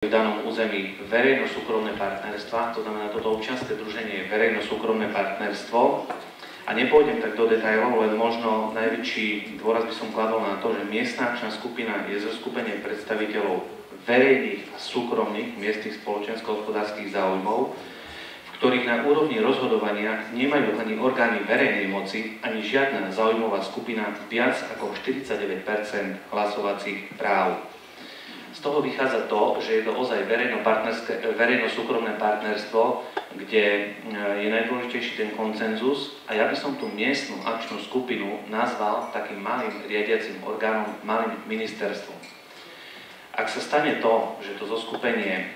v danom území verejno-súkromné partnerstva, to znamená, toto občianske združenie je verejno-súkromné partnerstvo. A nepôjdem tak do detailov, len možno najväčší dôraz by som kladol na to, že miestna akčná skupina je zoskupenie predstaviteľov verejných a súkromných miestnych spoločensko-hospodárskych záujmov, v ktorých na úrovni rozhodovania nemajú ani orgány verejnej moci, ani žiadna záujmová skupina viac ako 49% hlasovacích práv. Z toho vychádza to, že je to ozaj verejno-súkromné partnerstvo, kde je najdôležitejší ten konsenzus, a ja by som tú miestnu akčnú skupinu nazval takým malým riadiacim orgánom, malým ministerstvom. Ak sa stane to, že to zoskupenie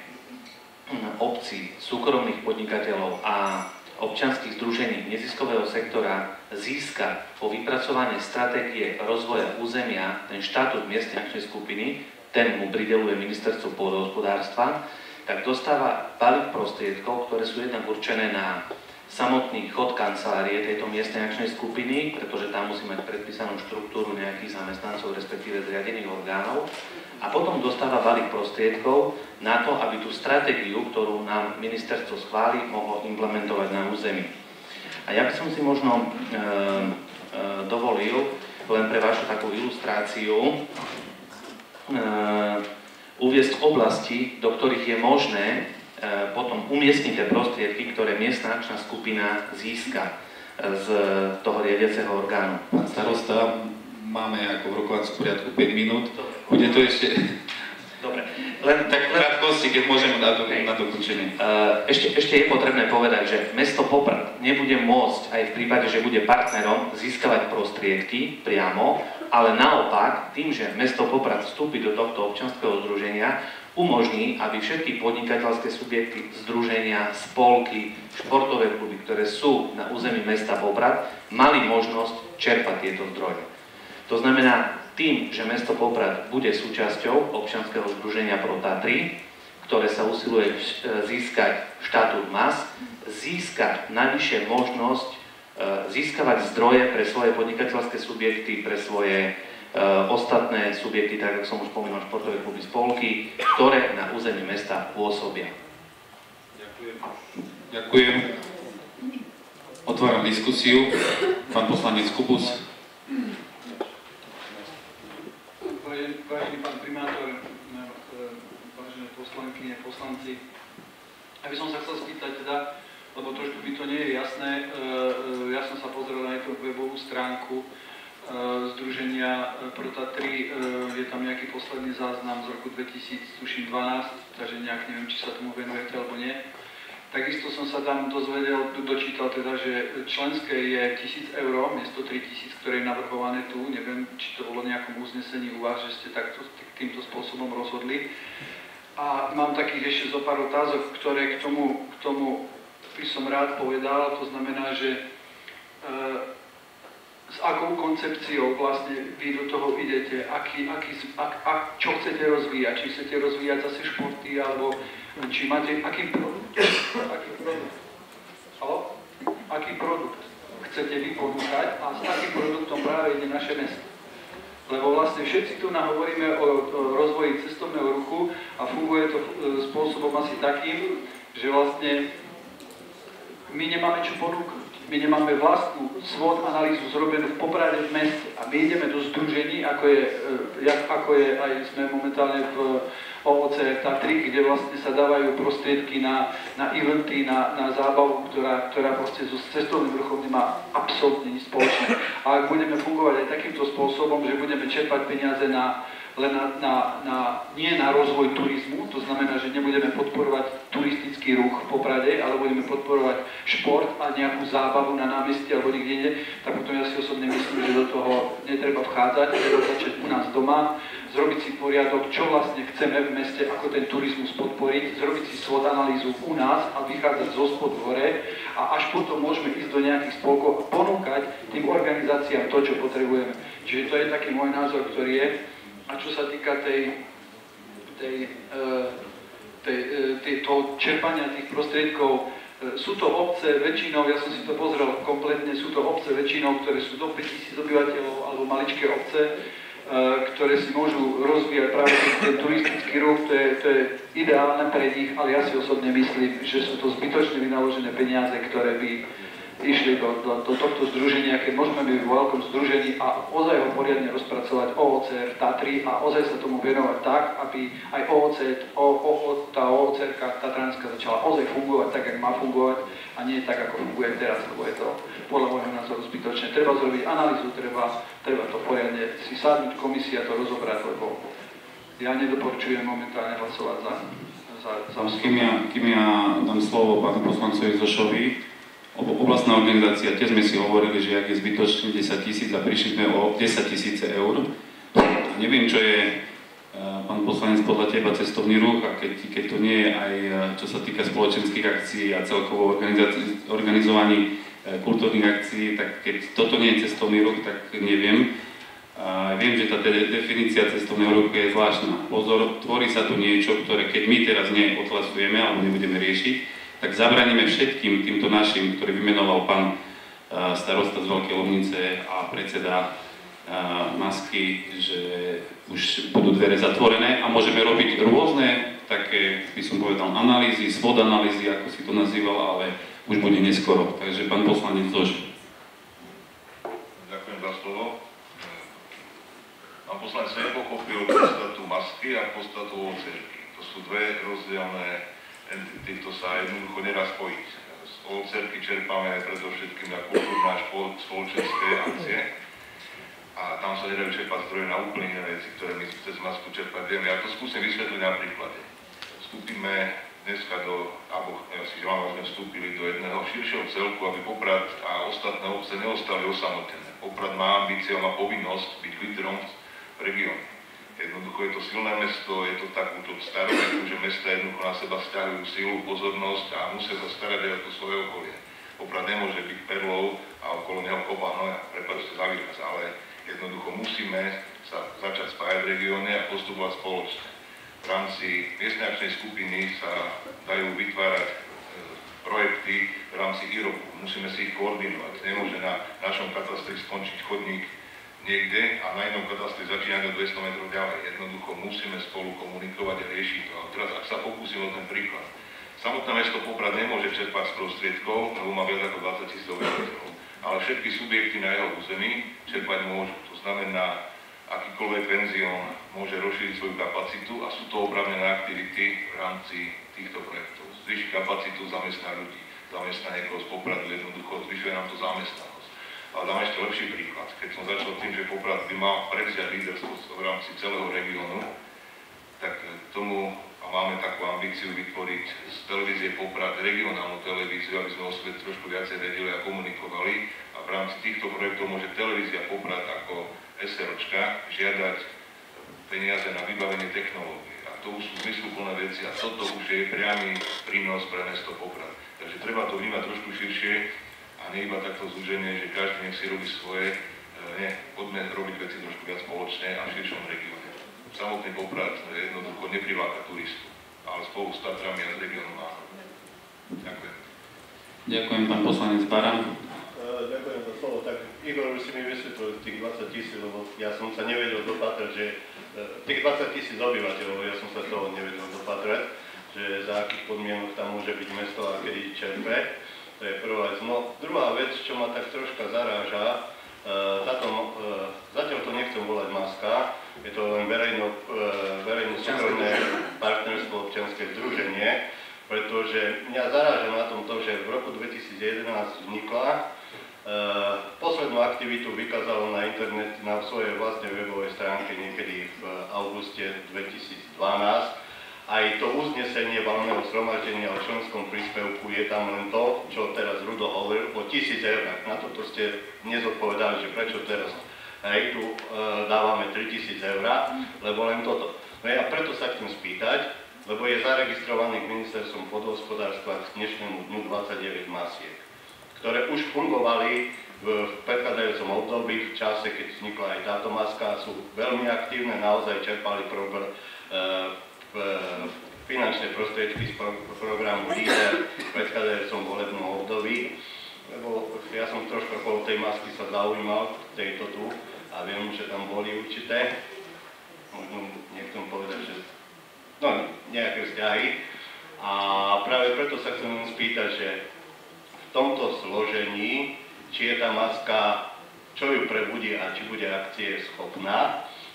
obcí, súkromných podnikateľov a občianskych združení neziskového sektora získa po vypracovaní stratégie rozvoja územia ten štatút miestnej akčnej skupiny, ten mu prideľuje ministerstvo pôdohospodárstva, tak dostáva balík prostriedkov, ktoré sú jednak určené na samotný chod kancelárie tejto miestnej akčnej skupiny, pretože tam musí mať predpísanú štruktúru nejakých zamestnancov, respektíve zriadených orgánov. A potom dostáva balík prostriedkov na to, aby tú stratégiu, ktorú nám ministerstvo schváli, mohlo implementovať na území. A ja by som si možno dovolil len pre vašu takú ilustráciu uviesť oblasti, do ktorých je možné potom umiestniť tie prostriedky, ktoré miestna akčná skupina získa z toho riadiaceho orgánu. Pán starosta, máme ako v rokovacom poriadku 5 minút. Bude to ešte... Dobre. Len tak krátkosti, keď môžeme dať na dokončenie. Ešte je potrebné povedať, že mesto Poprad nebude môcť aj v prípade, že bude partnerom, získavať prostriedky priamo, ale naopak, tým, že mesto Poprad vstúpi do tohto občianskeho združenia, umožní, aby všetky podnikateľské subjekty, združenia, spolky, športové kluby, ktoré sú na území mesta Poprad, mali možnosť čerpať tieto zdroje. To znamená, tým, že mesto Poprad bude súčasťou občianskeho združenia Pro Tatry, ktoré sa usiluje získať štatút MAS, získa navyše možnosť získavať zdroje pre svoje podnikateľské subjekty, pre svoje ostatné subjekty, tak ako som už spomínal, športové kluby, spolky, ktoré na území mesta pôsobia. Ďakujem. Ďakujem. Otváram diskusiu. Pán poslanec Kubus. Vážený pán primátor, vážené poslankyne, poslanci, aby som sa chcel spýtať teda, lebo trošku mi to nie je jasné, ja som sa pozrel na tú webovú stránku Združenia Pro Tatry, je tam nejaký posledný záznam z roku 2012, takže nejak neviem, či sa tomu venujete alebo nie. Takisto som sa tam dočítal teda, že členské je 1000 eur, miesto 3000, ktoré je navrhované tu. Neviem, či to bolo nejakom uznesení u vás, že ste takto týmto spôsobom rozhodli. A mám takých ešte zo pár otázok, ktoré k tomu by som rád povedal. To znamená, že s akou koncepciou vlastne vy do toho idete, čo chcete rozvíjať, či chcete rozvíjať zase športy, alebo či máte, aký produkt chcete vy ponúkať a s akým produktom práve ide naše mesto. Lebo vlastne všetci tu hovoríme o rozvoji cestovného ruchu a funguje to spôsobom asi takým, že vlastne my nemáme čo ponúknuť. My nemáme vlastnú SWOT analýzu zrobenú v Poprade v meste a my ideme do združení, ako je aj sme momentálne v OOC Tatry, kde vlastne sa dávajú prostriedky na eventy, na zábavu, ktorá proste so cestovným ruchom nemá absolútne nič spoločné. A ak budeme fungovať aj takýmto spôsobom, že budeme čerpať peniaze nie na rozvoj turizmu, to znamená, že nebudeme podporovať turistický ruch v Poprade, ale budeme podporovať šport a nejakú zábavu na námestí alebo niekde inde, tak potom ja si osobne myslím, že do toho netreba vchádzať, treba začať u nás doma, zrobiť si poriadok, čo vlastne chceme v meste, ako ten turizmus podporiť, zrobiť si SWOT analýzu u nás a vychádzať zo spod hore a až potom môžeme ísť do nejakých spolkov a ponúkať tým organizáciám to, čo potrebujeme. Čiže to je taký môj názor, ktorý je. A čo sa týka toho čerpania tých prostriedkov, sú to obce väčšinou, ja som si to pozrel kompletne, sú to obce väčšinou, ktoré sú do 5000 obyvateľov alebo maličké obce. ktoré si môžu rozvíjať práve ten turistický ruch, to je ideálne pre nich, ale ja si osobne myslím, že sú to zbytočne vynaložené peniaze, ktoré by išli do tohto združenia, keď môžeme byť v veľkom združení a ozaj ho poriadne rozpracovať OOCR Tatry a ozaj sa tomu venovať tak, aby aj tá OOCR-ka Tatranská začala ozaj fungovať tak, jak má fungovať a nie tak, ako funguje teraz, lebo je to podľa môjho názoru zbytočné. Treba zrobiť analýzu, treba to poriadne si sadnúť, komisia to rozobrať, lebo ja nedoporučujem momentálne hlasovať za Kým ja dám slovo pánu poslancovi Zošovi, oblastná organizácia, tiež sme si hovorili, že ak je zbytočne 10 000 a prišli sme o 10 000 eur. Neviem, čo je, pán poslanec, podľa teba cestovný ruch a keď to nie je aj čo sa týka spoločenských akcií a celkovo organizovaní kultúrnych akcií, tak keď toto nie je cestovný ruch, tak neviem. Viem, že tá definícia cestovného ruchu je zvláštna. Pozor, tvorí sa tu niečo, ktoré keď my teraz neodhlasujeme alebo nebudeme riešiť, tak zabraníme všetkým týmto našim, ktorý vymenoval pán starosta z Veľkej Lomnice a predseda Masky, že už budú dvere zatvorené a môžeme robiť rôzne také, by som povedal, analýzy, svod analýzy, ako si to nazýval, ale už bude neskoro. Takže pán poslanec Zoš. Ďakujem za slovo. Pán poslanec nepochopil podstatu Masky a podstatu OOCR-ky. To sú dve rozdielne entity, to sa jednoducho nedá spojiť. Z OOCR-ky čerpáme predovšetkým na kultúrne a spoločenské akcie a tam sa nedajú čerpať zdroje na úplne iné veci, ktoré my cez Masku čerpať vieme. Ja to skúsim vysvetliť na príklade. Vstúpime dneska alebo ja si želám, aby sme vstúpili do jedného širšieho celku, aby Poprad a ostatné obce neostali osamotené. Poprad má ambíciu, má povinnosť byť lídrom v regióne. Jednoducho je to silné mesto, je to tak už od staroveku, že mesta jednoducho na seba stiahujú silu, pozornosť a musia sa starať aj o to svoje okolie. Poprad nemôže byť perlou a okolo neho kopa hnoja, prepáčte za výraz, ale jednoducho musíme sa začať spájať v regióne a postupovať spoločne. V rámci miestnej akčnej skupiny sa dajú vytvárať projekty v rámci IROPu, musíme si ich koordinovať. Nemôže na našom katastri skončiť chodník niekde a na inom katastri začínať o 200 metrov ďalej. Jednoducho musíme spolu komunikovať a riešiť to. A teraz, ak sa pokúsim o ten príklad. Samotné mesto Poprad nemôže čerpať z prostriedkov, lebo má viac ako 20 000 obyvateľov. Ale všetky subjekty na jeho území čerpať môžu. To znamená, akýkoľvek penzión môže rozšíriť svoju kapacitu a sú to oprávnené aktivity v rámci týchto projektov. Zvýši kapacitu, zamestná ľudí, zamestná niekoho z Popradu, jednoducho zvyšuje nám to zamestnanosť. Ale dám ešte lepší príklad. Keď som začal tým, že Poprad by mal prevziať líderstvo v rámci celého regiónu, tak tomu a máme takú ambíciu vytvoriť z televízie Poprad regionálnu televíziu, aby sme o sebe trošku viacej vedeli a komunikovali. A v rámci týchto projektov môže televízia Poprad ako SROčka žiadať peniaze na vybavenie technológií. A to už sú zmysluplné veci a toto už je priamy prínos pre mesto Poprad. Takže treba to vnímať trošku širšie, a nie iba takto zúženie, že každý nech si robí svoje, poďme robiť veci trošku viac spoločne a v širšom regióne. Samotný Poprad jednoducho nepriláka turistu, ale spolu s Tatrami a s regiónom áno. Ďakujem. Ďakujem, pán poslanec Baran. Ďakujem za slovo. Tak Igor už si mi vysvetlil tých 20 000, lebo ja som sa nevedel dopatrať, že tých 20 000 obyvateľov, ja som sa toho nevedel dopatrať, že za akých podmienok tam môže byť mesto a kedy čerpe. To je prvá vec. No, druhá vec, čo ma tak troška zaráža, zatiaľ to nechcem volať Maska, je to len verejno-súkromné partnerstvo, občianske združenie, pretože mňa zaráža na tom to, že v roku 2011 vznikla, poslednú aktivitu vykázalo na internet na svojej vlastnej webovej stránke niekedy v auguste 2012. Aj to uznesenie valného zhromaždenia o členskom príspevku je tam len to, čo teraz Rudo hovoril, o 1000 eur. Na toto ste nezodpovedali, že prečo teraz tu dávame 3000 eur, lebo len toto. No ja preto sa chcem spýtať, lebo je zaregistrovaný ministerstvom pôdohospodárstva k dnešnému dňu 29 masiek, ktoré už fungovali v predchádzajúcom období, v čase, keď vznikla aj táto maska, sú veľmi aktívne, naozaj čerpali finančné prostriedky z programu LEADER v predchádzajúcom volebnom období, lebo ja som troška okolo tej masky sa zaujímal, tejto tu, a viem, že tam boli určité, možno niekto povedať, že no, nejaké vzťahy. A práve preto sa chcem spýtať, že v tomto zložení, či je tá maska, čo ju prebudí a či bude akcie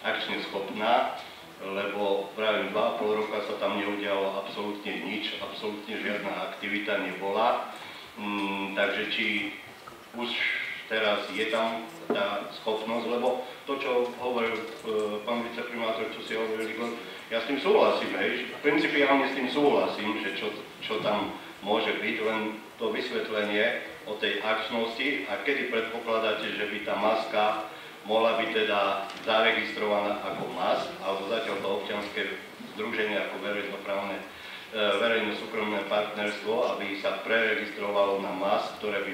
akčne schopná, lebo práve 2,5 roka sa tam neudialo absolútne nič, absolútne žiadna aktivita nebola. Takže či už teraz je tam tá schopnosť, lebo to, čo hovoril pán viceprimátor, čo si hovoril Igor, ja s tým súhlasím, principiálne s tým súhlasím, že čo tam môže byť, len to vysvetlenie o tej akčnosti a kedy predpokladáte, že by tá maska mohla byť teda zaregistrovaná ako MAS, alebo zatiaľ to občianske združenie ako verejno-súkromné partnerstvo, aby sa preregistrovalo na MAS, ktoré by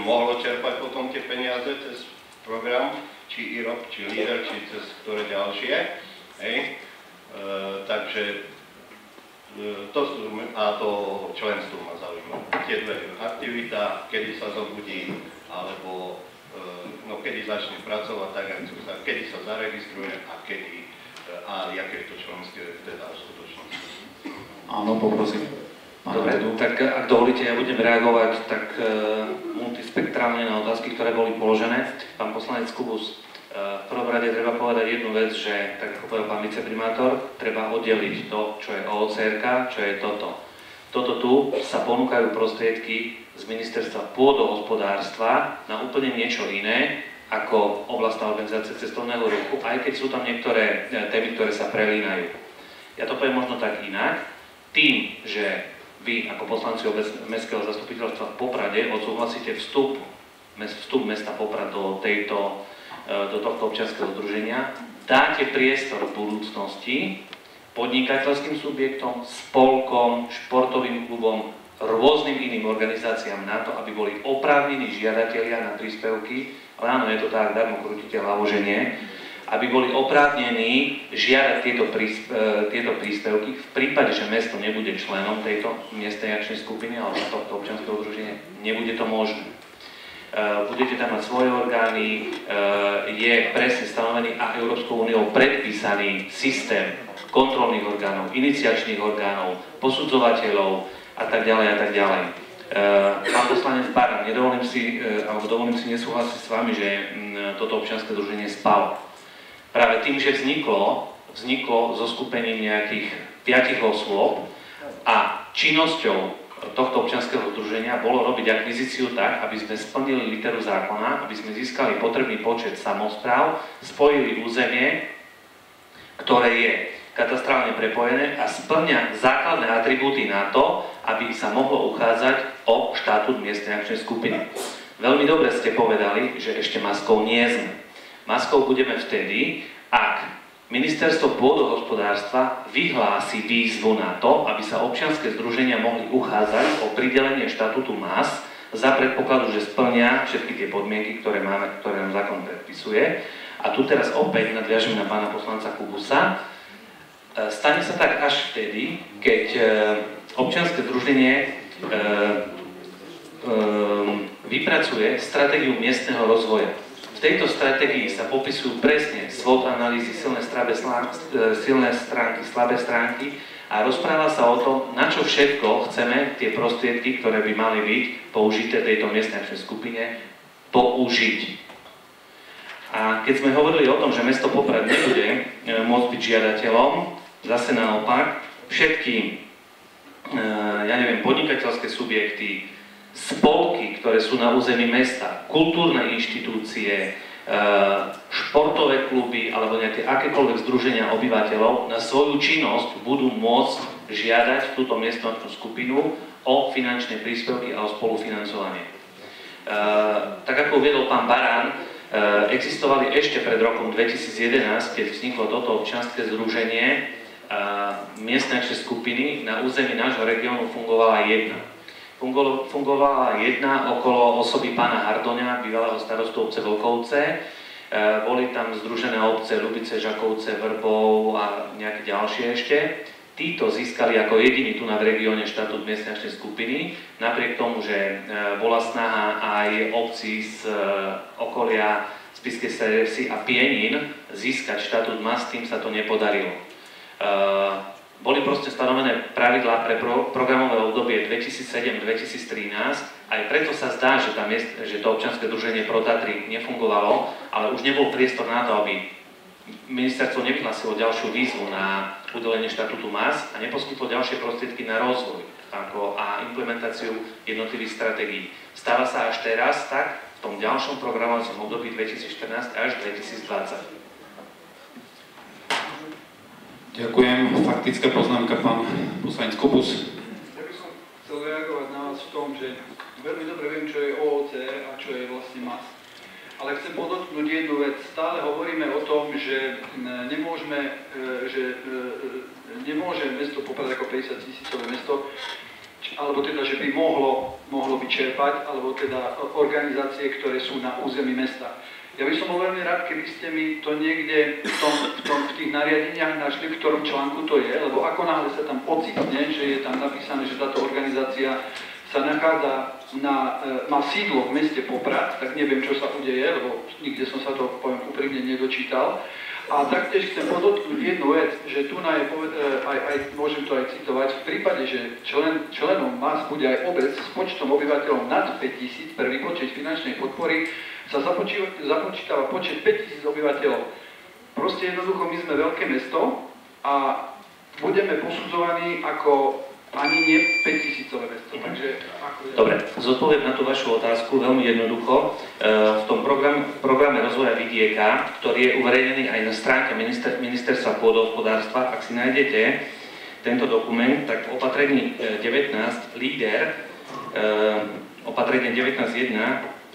mohlo čerpať potom tie peniaze cez program, či IROP, či LEADER, či cez ktoré ďalšie. Takže to členstvo ma zaujíma. Tie dve aktivita, kedy sa zobudí, alebo kedy začne pracovať tak, kedy sa zaregistruje a jaké je to členské teda v skutočnosti. Áno, poprosím. Dobre, tak ak dovolíte, ja budem reagovať tak multispektrálne na otázky, ktoré boli položené. Pán poslanec Kubus, v prvom rade treba povedať jednu vec, že, tak ako povedal pán viceprimátor, treba oddeliť to, čo je OCR, čo je toto. Toto tu sa ponúkajú prostriedky z ministerstva pôdohospodárstva na úplne niečo iné, ako oblastná organizácia cestovného ruchu, aj keď sú tam niektoré témy, ktoré sa prelínajú. Ja to poviem možno tak inak. Tým, že vy ako poslanci Mestského zastupiteľstva v Poprade odsúhlasíte vstup mesta Poprad do tohto občianskeho združenia, dáte priestor v budúcnosti podnikateľským subjektom, spolkom, športovým klubom, rôznym iným organizáciám na to, aby boli oprávnení žiadatelia na príspevky, ale áno, je to tak, darmo krútite hlavu, že nie, aby boli oprávnení žiadať tieto príspevky v prípade, že mesto nebude členom tejto miestnej akčnej skupiny alebo tohto občianskeho združenia, nebude to možné. Budete tam mať svoje orgány, je presne stanovený a Európskou úniou predpísaný systém kontrolných orgánov, iniciačných orgánov, posudzovateľov a tak ďalej a tak ďalej. Pán poslanec Baran, dovolím si nesúhlasiť s vami, že toto občianske združenie spalo. Práve tým, že vzniklo zo skupením nejakých 5 osôb a činnosťou tohto občianskeho združenia bolo robiť akvizíciu tak, aby sme splnili literu zákona, aby sme získali potrebný počet samospráv, spojili územie, ktoré je katastrálne prepojené a spĺňa základné atribúty na to, aby sa mohlo uchádzať o štatút miestnej akčnej skupiny. Veľmi dobre ste povedali, že ešte maskou nie sme. Maskou budeme vtedy, ak Ministerstvo pôdohospodárstva vyhlási výzvu na to, aby sa občianske združenia mohli uchádzať o pridelenie štatútu MAS za predpokladu, že spĺňa všetky tie podmienky, ktoré máme, ktoré nám zákon predpisuje. A tu teraz opäť nadviažem na pána poslanca Kubusa. Stane sa tak až vtedy, keď občianske združenie vypracuje stratégiu miestneho rozvoja. V tejto stratégii sa popisujú presne SWOT analýzy, silné stránky, slabé stránky a rozpráva sa o tom, na čo všetko chceme tie prostriedky, ktoré by mali byť použité tejto miestnej akčnej skupine, použiť. A keď sme hovorili o tom, že mesto Poprad nebude môcť byť žiadateľom, zase naopak, všetky, podnikateľské subjekty, spolky, ktoré sú na území mesta, kultúrne inštitúcie, športové kluby alebo nejaké akékoľvek združenia obyvateľov na svoju činnosť budú môcť žiadať túto miestnu akčnú skupinu o finančné príspevky a o spolufinancovanie. Tak ako uviedol pán Barán, existovali ešte pred rokom 2011, keď vzniklo toto občianske združenie, miestne akčné skupiny, na území nášho regiónu fungovala jedna okolo osoby pána Hardoňa, bývalého starostu obce Vlkovce. Boli tam združené obce Ľubice, Žakovce, Vrbov a nejaké ďalšie ešte. Títo získali ako jediní tu na v regióne štatút miestnej akčnej skupiny, napriek tomu, že bola snaha aj obcí z okolia Spišskej Seversy a Pienin získať štatút MAS, tým sa to nepodarilo. Boli proste stanovené pravidlá pre programové obdobie 2007-2013, aj preto sa zdá, že to občianske združenie Pro Tatry nefungovalo, ale už nebol priestor na to, aby ministerstvo nevyhlásilo ďalšiu výzvu na udelenie štatútu MAS a neposkytlo ďalšie prostriedky na rozvoj a implementáciu jednotlivých stratégií. Stáva sa až teraz tak v tom ďalšom programovacom období 2014 až 2020. Ďakujem. Faktická poznámka, pán poslanec Kubus. Ja by som chcel reagovať na vás v tom, že veľmi dobre viem, čo je OOC a čo je vlastne MAS. Ale chcem podotknúť jednu vec. Stále hovoríme o tom, že nemôže mesto Poprad ako 50 000-ové mesto, alebo teda, že by mohlo vyčerpať, alebo teda organizácie, ktoré sú na území mesta. Ja by som bol veľmi rád, keby ste mi to niekde v tých nariadeniach našli, v ktorom článku to je, lebo ako náhle sa tam ocitne, že je tam napísané, že táto organizácia sa nachádza má sídlo v meste Poprad, tak neviem, čo sa udeje, lebo nikde som sa to, poviem úprimne, nedočítal. A taktiež chcem podotknúť jednu vec, že tu môžem to aj citovať, v prípade, že členom MAS bude aj obec s počtom obyvateľov nad 5000, pre výpočet finančnej podpory sa započítava počet 5000 obyvateľov. Proste jednoducho my sme veľké mesto a budeme posudzovaní ako ani nie 5000-ové mesto. Takže Dobre, zodpoviem na tú vašu otázku veľmi jednoducho. V tom programe rozvoja vidieka, ktorý je uverejnený aj na stránke Ministerstva pôdohospodárstva, ak si nájdete tento dokument, tak v opatrení 19 LEADER, opatrenie 19.1,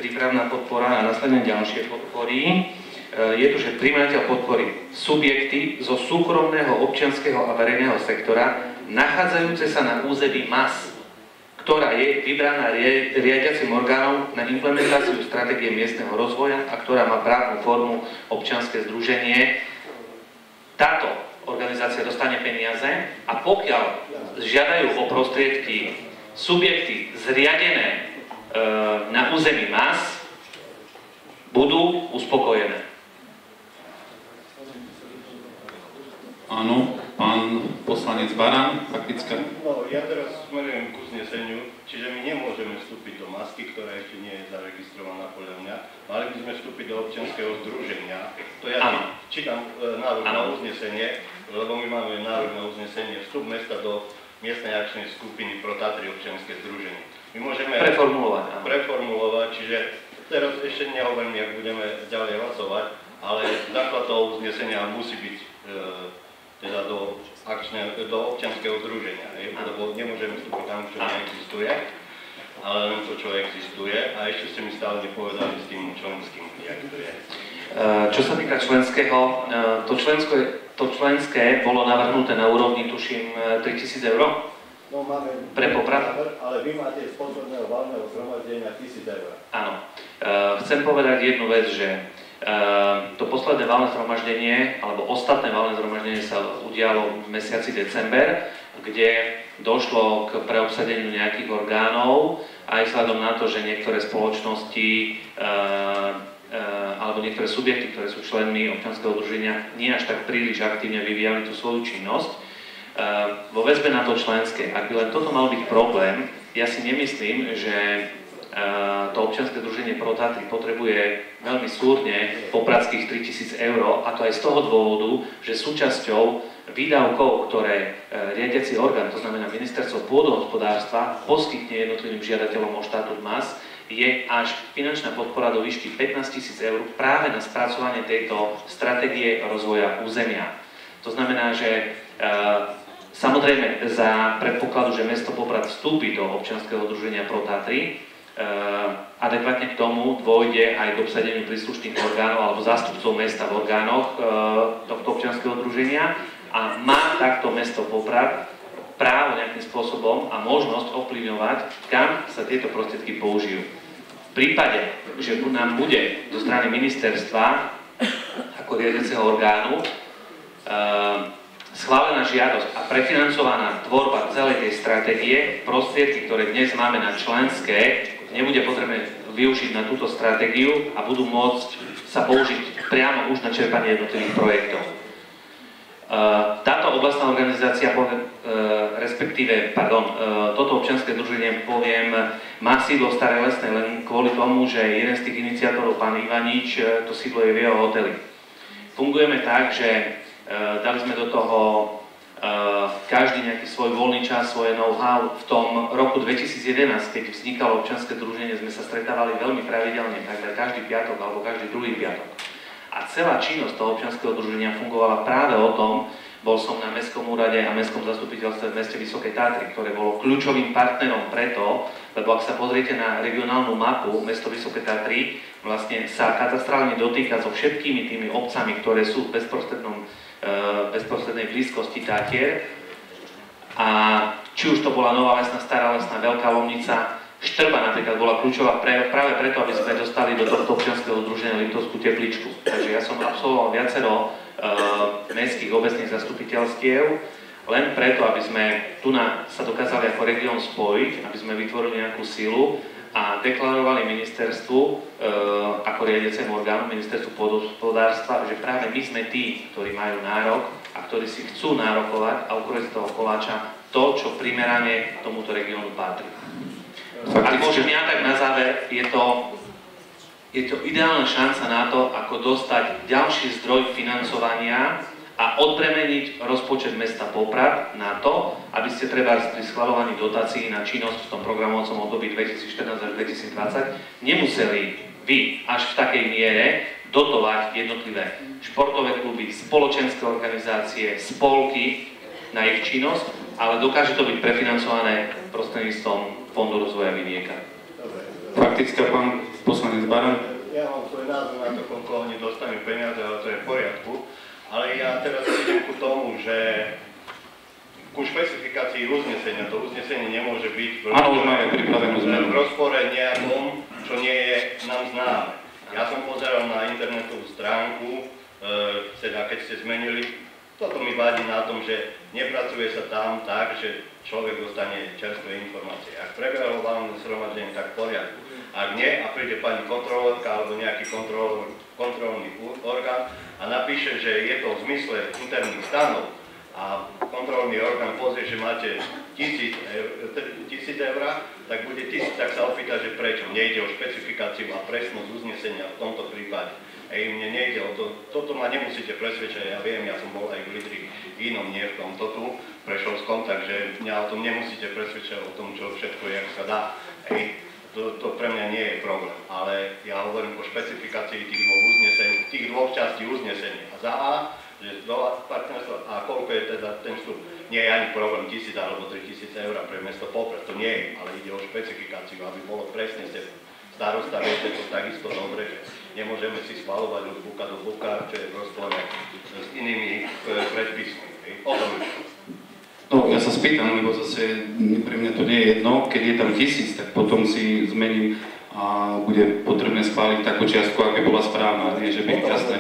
prípravná podpora a následne ďalšie podpory, je tu, že prijímateľ podpory subjekty zo súkromného, občianskeho a verejného sektora nachádzajúce sa na území MAS, ktorá je vybraná riadiacim orgánom na implementáciu stratégie miestneho rozvoja a ktorá má právnu formu občianske združenie. Táto organizácia dostane peniaze a pokiaľ žiadajú o prostriedky subjekty zriadené na území MAS, budú uspokojené. Áno, pán poslanec Baran, faktická. No, ja teraz smerujem k uzneseniu, čiže my nemôžeme vstúpiť do MASky, ktorá ešte nie je zaregistrovaná podľa mňa. Mali by sme vstúpiť do občianskeho združenia. To ja čítam návrh na uznesenie, lebo my máme návrh na uznesenie vstup mesta do miestnej akčnej skupiny Pro Tatry občianske združenie. My môžeme preformulovať, čiže teraz ešte nehovorím, jak budeme ďalej hlasovať, ale základ toho uznesenia musí byť teda do občianskeho združenia, lebo nemôžeme vstúpiť tam, čo neexistuje, ale len to, čo existuje, a ešte ste mi stále nepovedali s tým členským, jak to je. Čo sa týka členského, to členské bolo navrhnuté na úrovni, tuším, 3000 eur. No máme pre Poprad, ale vy máte z posledného valného zhromaždenia 1000 eur. Áno. Chcem povedať jednu vec, že to posledné valné zhromaždenie, alebo ostatné valné zhromaždenie sa udialo v mesiaci december, kde došlo k preobsadeniu nejakých orgánov, aj vzhľadom na to, že niektoré spoločnosti alebo niektoré subjekty, ktoré sú členmi občianskeho združenia, nie až tak príliš aktívne vyvíjali tú svoju činnosť. Vo väzbe na to členské, ak by len toto mal byť problém, ja si nemyslím, že to občianske združenie Pro Tatry potrebuje veľmi súrne popradských 3000 eur, a to aj z toho dôvodu, že súčasťou výdavkov, ktoré riadiaci orgán, to znamená Ministerstvo pôdohospodárstva, poskytne jednotlivým žiadateľom o štatút MAS, je až finančná podpora do výšky 15 000 eur práve na spracovanie tejto stratégie rozvoja územia. To znamená, že samozrejme za predpokladu, že mesto Poprad vstúpi do občianskeho združenia Pro Tatry, adekvátne k tomu dôjde aj k obsadeniu príslušných orgánov alebo zástupcov mesta v orgánoch tohto občianskeho združenia a má takto mesto Poprad právo nejakým spôsobom a možnosť ovplyvňovať, kam sa tieto prostriedky použijú. V prípade, že nám bude zo strany ministerstva ako riadiaceho orgánu schválená žiadosť a prefinancovaná tvorba celej tej stratégie, prostriedky, ktoré dnes máme na členské, nebude potrebné využiť na túto stratégiu a budú môcť sa použiť priamo už na čerpanie jednotlivých projektov. Táto oblastná organizácia, toto občianske združenie, má sídlo v Starej Lesnej len kvôli tomu, že jeden z tých iniciátorov, pán Ivanič, to sídlo je v jeho hoteli. Fungujeme tak, že dali sme do toho každý nejaký svoj voľný čas, svoje know-how. V tom roku 2011, keď vznikalo občianske združenie, sme sa stretávali veľmi pravidelne, takmer každý piatok alebo každý druhý piatok. A celá činnosť toho občianskeho združenia fungovala práve o tom, bol som na Mestskom úrade a Mestskom zastupiteľstve v meste Vysokej Tatry, ktoré bolo kľúčovým partnerom preto, lebo ak sa pozriete na regionálnu mapu, mesto Vysoké Tatry vlastne sa katastrálne dotýka so všetkými tými obcami, ktoré sú v bezprostrednej blízkosti Tatier. A či už to bola Nová Lesná, Stará Lesná, Veľká Lomnica, Štrba napríklad bola kľúčová práve preto, aby sme dostali do tohto občianskeho združenia Liptovskú tepličku. Takže ja som absolvoval viacero mestských obecných zastupiteľstiev, len preto, aby sme tu sa dokázali ako región spojiť, aby sme vytvorili nejakú silu a deklarovali ministerstvu ako riadiacemu orgánu, ministerstvu pôdohospodárstva, že práve my sme tí, ktorí majú nárok a ktorí si chcú nárokovať a ukrojiť z toho koláča to, čo primerane tomuto regiónu patrí. Ak môžem ja, tak na záver, je to ideálna šanca na to, ako dostať ďalší zdroj financovania a odbremeniť rozpočet mesta Poprad na to, aby ste treba pri schvaľovaní dotácií na činnosť v tom programovacom období 2014 až 2020 nemuseli vy až v takej miere dotovať jednotlivé športové kluby, spoločenské organizácie, spolky na ich činnosť, ale dokáže to byť prefinancované prostredníctvom Fondu rozvoja vidieka. Faktická, pán poslanec Baran. Ja mám svoj názor na to, koľko oni dostanú peniaze, ale to je v poriadku. Ale ja teraz idem ku tomu, že ku špecifikácii uznesenia. To uznesenie nemôže byť v rozpore nejakom, čo nie je nám známe. Ja som pozeral na internetovú stránku, teda keď ste zmenili, toto mi vadí na tom, že nepracuje sa tam tak, že človek dostane čerstvé informácie. Ak prebehlo valné zhromaždenie, tak v poriadku. Ak nie, a príde pani kontrolórka alebo nejaký kontrolný orgán a napíše, že je to v zmysle interných stanov a kontrolný orgán pozrie, že máte 1000 eur, tak bude 1000, tak sa opýta, že prečo. Nejde o špecifikáciu a presnosť uznesenia v tomto prípade. Mne nejde o to, toto ma nemusíte presvedčať, ja viem, ja som bol aj v Lidri inom, nie v tomto tu, prešiel z kontakt, že mňa o tom nemusíte presvedčať o tom, čo všetko je, jak sa dá. To pre mňa nie je problém, ale ja hovorím o špecifikácii tých dvoch častí uznesenia. A za A, že partnerstvo, a koľko je teda ten vstup. Nie je ani problém 1000 alebo 3000 eur pre mesto Poprad, to nie je, ale ide o špecifikáciu, aby bolo presne starosta, viete to takisto dobre, že nemôžeme si schvaľovať od buka do buka, čo je v rozpore s inými predpismi. O tom. No, ja sa spýtam, lebo zase pre mňa to nie je jedno, keď je tam 1000, tak potom si zmením a bude potrebné schváliť takú čiastku, aby bola správna, nie že byť jasné.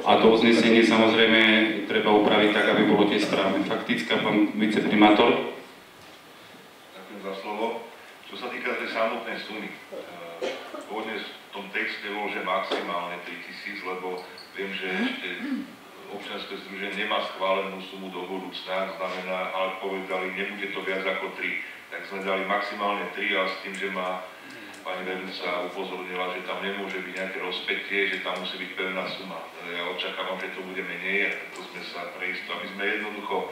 A to uznesenie samozrejme treba upraviť tak, aby bolo tiež správne. Faktická, pán viceprimátor. Ďakujem za slovo. Čo sa týka tej samotnej sumy, pôvodne v tom texte bolo, že maximálne 3000, lebo viem, že ešte občianske združenie nemá schválenú sumu do budúcna, znamená, ale povedali, nebude to viac ako 3. Tak sme dali maximálne 3, ale s tým, že ma pani vedúca upozornila, že tam nemôže byť nejaké rozpätie, že tam musí byť pevná suma. Ja očakávam, že to bude menej a preto sme sa preisto, aby sme jednoducho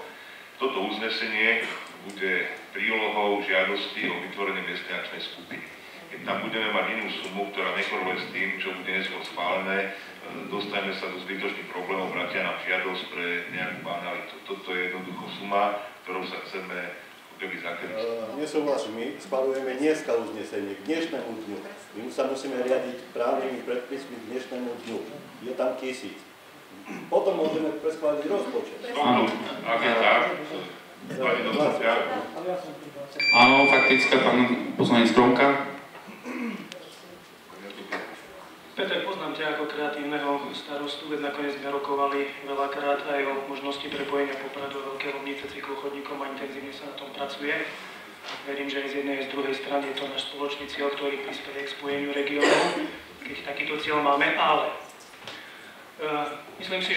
toto uznesenie bude prílohou žiadosti o vytvorenie miestnej akčnej skupiny. Keď tam budeme mať inú sumu, ktorá nekoreluje s tým, čo bude neskôr schválené, dostaneme sa do zbytočných problémov, vrátia nám žiadosť pre nejakú banalitu. Toto je jednoducho suma, ktorou sa chceme keby zakryť. Nesúhlasím, my schvaľujeme dneska uznesenie k dnešnému dňu. My sa musíme riadiť právnymi predpismi k dnešnému dňu. Je tam 1000. Potom môžeme preschváliť rozpočet. Áno, ak je tak, pani doktorka. Áno, faktická, pán poslanec Kromka. Peter, poznám ťa ako kreatívneho starostu, veď nakoniec sme rokovali veľakrát aj o možnosti prepojenia Popradu a Veľkej Lomnice cyklochodníkom a intenzívne sa na tom pracuje. verím, že aj z jednej aj z druhej strany je to náš spoločný cieľ, ktorý prispieje k spojeniu regiónov, keď takýto cieľ máme, ale myslím si, že